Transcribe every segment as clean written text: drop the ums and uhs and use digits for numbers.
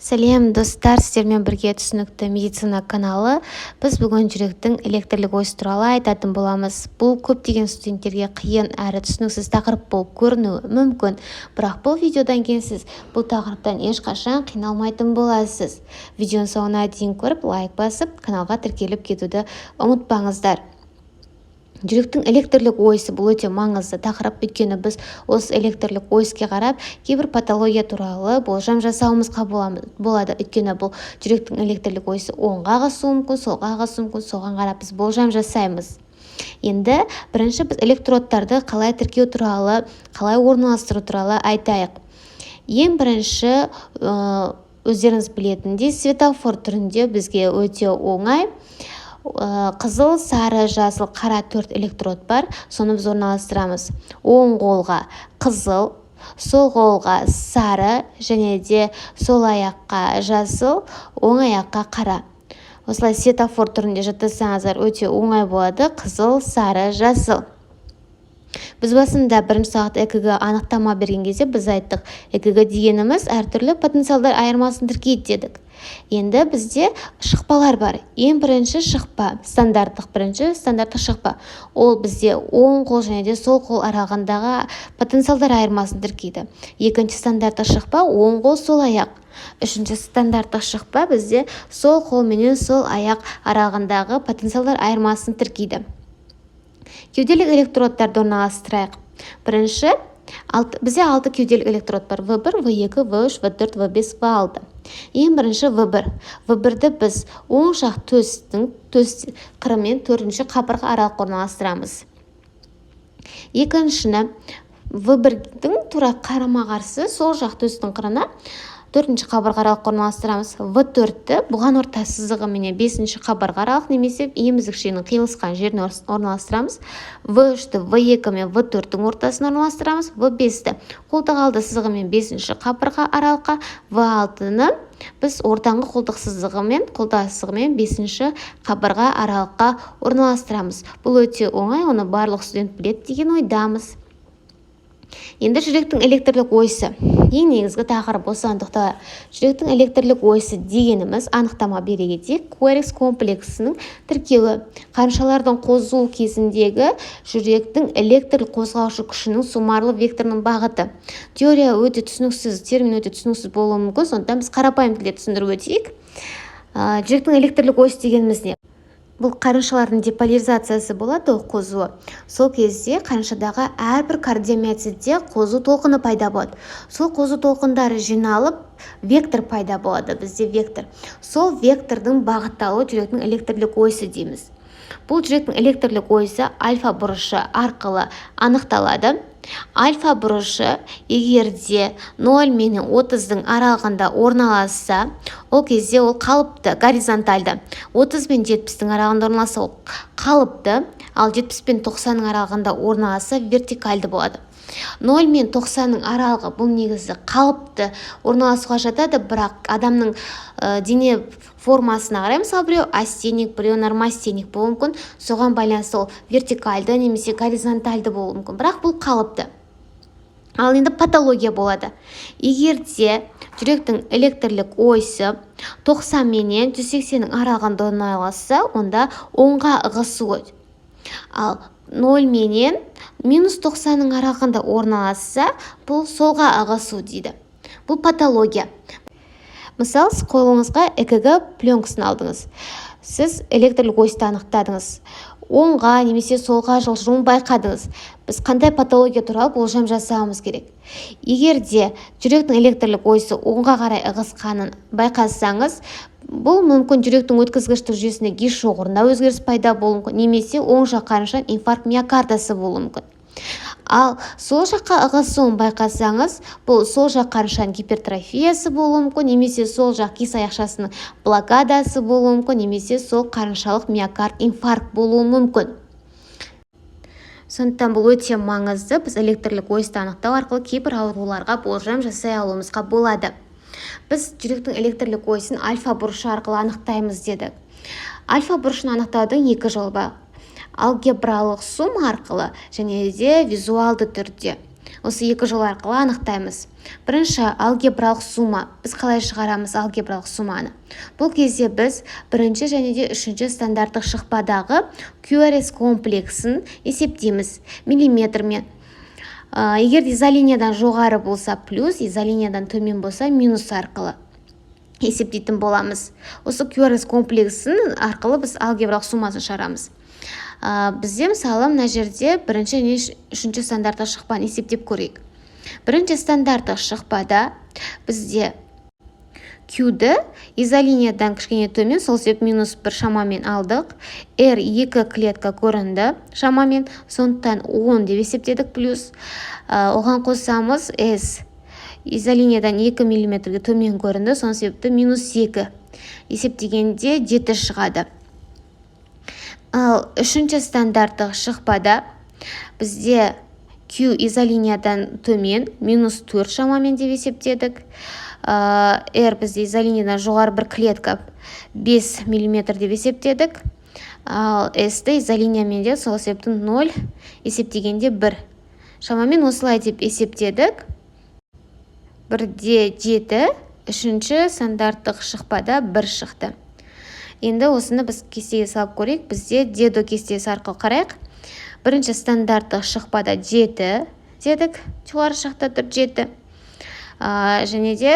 Сәлем достар, сіздермен бірге түсінікті медицина каналы. Біз бүгін жүректің электрлік ойысы туралы айтатын боламыз. Бұл көптеген студенттерге қиын әрі түсініксіз тақырып болып көрінуі мүмкін, бірақ бұл видеодан кейін сіз бұл тақырыптан ешқашан қиналмайтын боласыз. Видеоның соңына дейін көріп, лайк басып, каналға тіркеліп кетуді ұмытпаңыздар. Жүректің электрлік ойысы бұл өте маңызды тақырып, өйткені біз осы электрлік ойыске қарап кейбір патология туралы болжам жасауымызға болады. Өйткені бұл жүректің электрлік ойысы оңға ағысуы мүмкін, солға ағысуы мүмкін, соған қарап біз болжам жасаймыз. Енді бірінші біз электродтарды қалай тіркеу туралы, қалай орналастыру туралы айтайық. Ең бірінші өздеріңіз білетіндей светофор түрінде бізге өте оңай. Қызыл, сары, жасыл, қара 4 электрод бар. Соны біз орналастырамыз. Оң қолға қызыл, сол қолға сары және де сол аяққа жасыл, оң аяққа қара. Осылай светофор түрінде жаттасаңыздар өте оңай болады. Қызыл, сары, жасыл. Біз басында бірінші сағат ЭКГ анықтама берген кезде біз айттық, ЭКГ дегеніміз әртүрлі потенциалдар айырмасын тіркейді дедік. Енді бізде шықпалар бар. Ең бірінші шықпа, стандарттық шықпа. Ол бізде оң қол және де сол қол аралығындағы потенциалдар айырмасын тіркейді. Екінші стандарттық шықпа оң қол, сол аяқ. Үшінші стандарттық шықпа бізде сол қол менен сол аяқ аралығындағы потенциалдар айырмасын тіркейді. Кеуделік электродтарды орналастырайық. Бірінші, бізде 6 кеуделік электрод бар. В1, В2, В3, В4, В5, В6. Ең бірінші В1. В1-ді біз оң жақ төс қырымен 4-ші қабырға аралық орналастырамыз. Екіншіні В1-дің тура қарама-қарсы сол жақ төстің қырына 4-ші қабырға аралық орналастырамыз. В4-ті бұған орта сызығы менен 5-ші қабырға аралық немесе емізік шенің қиылысқан жеріне орналастырамыз. В3-ті В2 мен В4-тің ортасын орналастырамыз. В5-ті қолтық алды сызығы мен 5-ші қабырға аралыққа, В6-ны біз ортаңғы қолтық сызығы мен 5-ші қабырға аралыққа орналастырамыз. Бұл өте оңай, оны барлық студент біледі деген ойдамыз. Енді жүректің электрлік ойысы. Ең негізгі тақырып осыған. Жүректің электрлік ойысы дегеніміз анықтама бере кетейік. QRX комплексінің тіркеуі қаншалардың қозуы кезіндегі жүректің электрлік қозғаушы күшінің суммарлы векторының бағыты. Теория өте түсініксіз, термин өте түсініксіз болуы мүмкін, сондықтан біз қарапайым тілде түсіндіріп өтейік. Жүректің электрлік ойысы дегеніміз не? Бұл қарыншалардың деполяризациясы болады, қозуы. Сол кезде қарыншадағы әрбір кардиомиоцитте қозу толқыны пайда болады. Сол қозу толқындары жиналып, вектор пайда болады, бізде вектор. Сол вектордың бағытталуы жүректің электрлік ойысы дейміз. Бұл жүректің электрлік ойысы альфа бұрышы арқылы анықталады. Альфа бұрышы егерде 0 мен 30-дың аралығында орналасса, ол кезде ол қалыпты, горизонтальды. 30 мен 70-дің аралығында орналасса, ол қалыпты, ал 70 пен 90-ның аралығында орналасса, вертикальды болады. 0 мен 90-ның аралығы бұл негізі қалыпты орналасуға жатады, бірақ адамның дене формасына қарай, мысалы біреу астеник, біреу нормастеник болуы мүмкін, соған байланысты ол вертикальды немесе горизонтальды болуы мүмкін, бірақ бұл қалыпты. Ал енді патология болады. Егерде жүректің электрлік ойысы 90 менен 180-ның аралығында орналасса, онда оңға ығысуы. Ал 0 менен минус 90-ның аралығында орналасса, бұл солға ығысу дейді. Бұл патология. Мысал, сіз қолыңызға ЭКГ пленкасын алдыңыз. Сіз электрлік ойысты анықтадыңыз. Оңға немесе солға жылжуын байқадыңыз. Біз қандай патология туралы болжам жасауымыз керек. Егерде жүректің электрлік ойысы оңға қарай ығысқанын байқасаңыз, бұл мүмкін жүректің өткізгіштік жүйесінде гиш шоғырында өзгеріс пайда болуы мүмкін, немесе оң жақ қарыншаның инфаркт миокардасы болуы мүмкін. Ал сол жаққа ығысуын байқасаңыз, бұл сол жақ қарыншаның гипертрофиясы болуы мүмкін, немесе сол жақ кис аяқшасының блокадасы болуы мүмкін, немесе сол қарыншалық миокард инфаркт болуы мүмкін. Сондықтан бұл өте маңызды. Біз электрлік ойысты анықтау арқылы кейбір ауруларға болжам жасай алуымызға болады. Біз жүректің электрлік ойысын альфа бұрышы арқылы анықтаймыз дедік. Альфа бұрышын анықтаудың екі жолы бар. Алгебралық сумма арқылы және де визуалды түрде. осы екі жол арқылы анықтаймыз. Бірінші алгебралық сумма. Біз қалай шығарамыз алгебралық сумманы? Бұл кезде біз бірінші және де үшінші стандарттық шықпадағы QRS комплексін есептейміз миллиметрмен. Егер изолиниядан жоғары болса плюс, изолиниядан төмен болса минус арқылы есептейтін боламыз. Осы QRS комплексін арқылы біз алгебралық суммасын шығарамыз. Бізде мысалы мына жерде бірінші және үшінші стандарттық шықпаны есептеп көрейік. Бірінші стандарттық шықпада бізде Q-ді изолиниядан кішкене төмен, сол себеп минус 1 шамамен алдық. R 2 клетка көрінді шамамен, сондықтан 10 деп есептедік плюс. Оған қосамыз S изолиниядан 2 мм төмен көрінді, сол себепті минус 2 есептегенде 7 шығады. Ал үшінші стандарттық шықпада бізде Q изолиниядан төмен, минус 4 шамамен деп есептедік. R бізде изолиниядан жоғары бір клетка 5 мм деп есептедік. Ал S-ті изолиниямен де сол себепті 0 есептегенде 1. Шамамен осылай деп есептедік. 1-де 7, үшінші стандарттық шықпада 1 шықты. Енді осыны біз кестеге салып көрейік. Бізде дедо кестесі арқылы қарайық. Бірінші стандарттық шықпада 7 дедік. Жоғары жақта тұр 7. Және де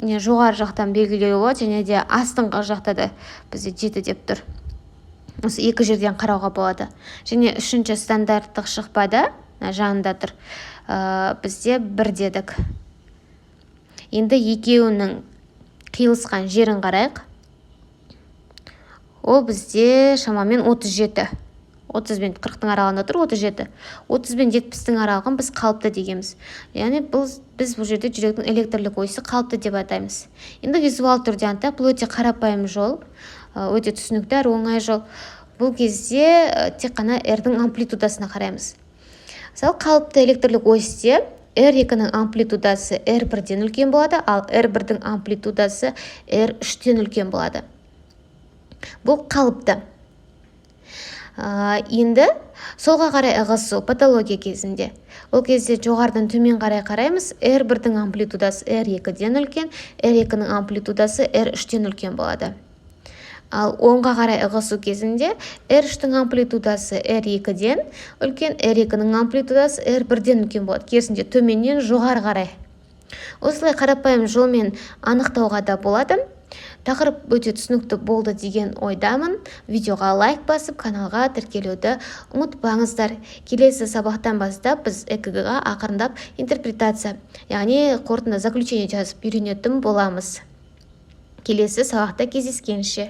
жоғары жақтан белгілеу болады, және де астыңғы жақта да бізде 7 деп тұр. Осы екі жерден қарауға болады. Және үшінші стандарттық шықпада жанында тұр. Бізде 1 дедік. Енді екеуінің қиылысқан жерін қарайық. Ол бізде шамамен 37. 30 бен 40-тың аралығында тұр, 37. 30 бен 70-тің аралығын біз қалыпты дегенбіз. Яғни біз бұл жерде жүректің электрлік ойысы қалыпты деп атаймыз. Енді визуал түрде анықтап, бұл өте қарапайым жол, өте түсінікті әрі оңай жол. Бұл кезде тек қана R-дің амплитудасына қараймыз. Мысалы, қалыпты электрлік ойысте R2-ның амплитудасы R1-ден үлкен болады, ал R1-дің амплитудасы R3-ден үлкен болады. Бұл қалыпты. Енді солға қарай ығысу патология кезінде. Ол кезде жоғарыдан төмен қараймыз. R1-дің амплитудасы R2-ден үлкен, R2-ның амплитудасы R3-ден үлкен болады. Ал оңға қарай ығысу кезінде R3-дің амплитудасы R2-ден үлкен, R2-ның амплитудасы R1-ден үлкен болады. Керісінше төменнен жоғары қарай. Осылай қарапайым жолмен анықтауға да болады. Тақырып өте түсінікті болды деген ойдамын. Видеоға лайк басып, каналға тіркелуді ұмытпаңыздар. Келесі сабақтан бастап біз ЭКГ-ға ақырындап интерпретация, яғни қорытынды заключение жазып үйренетін боламыз. Келесі сабақта кездескенше.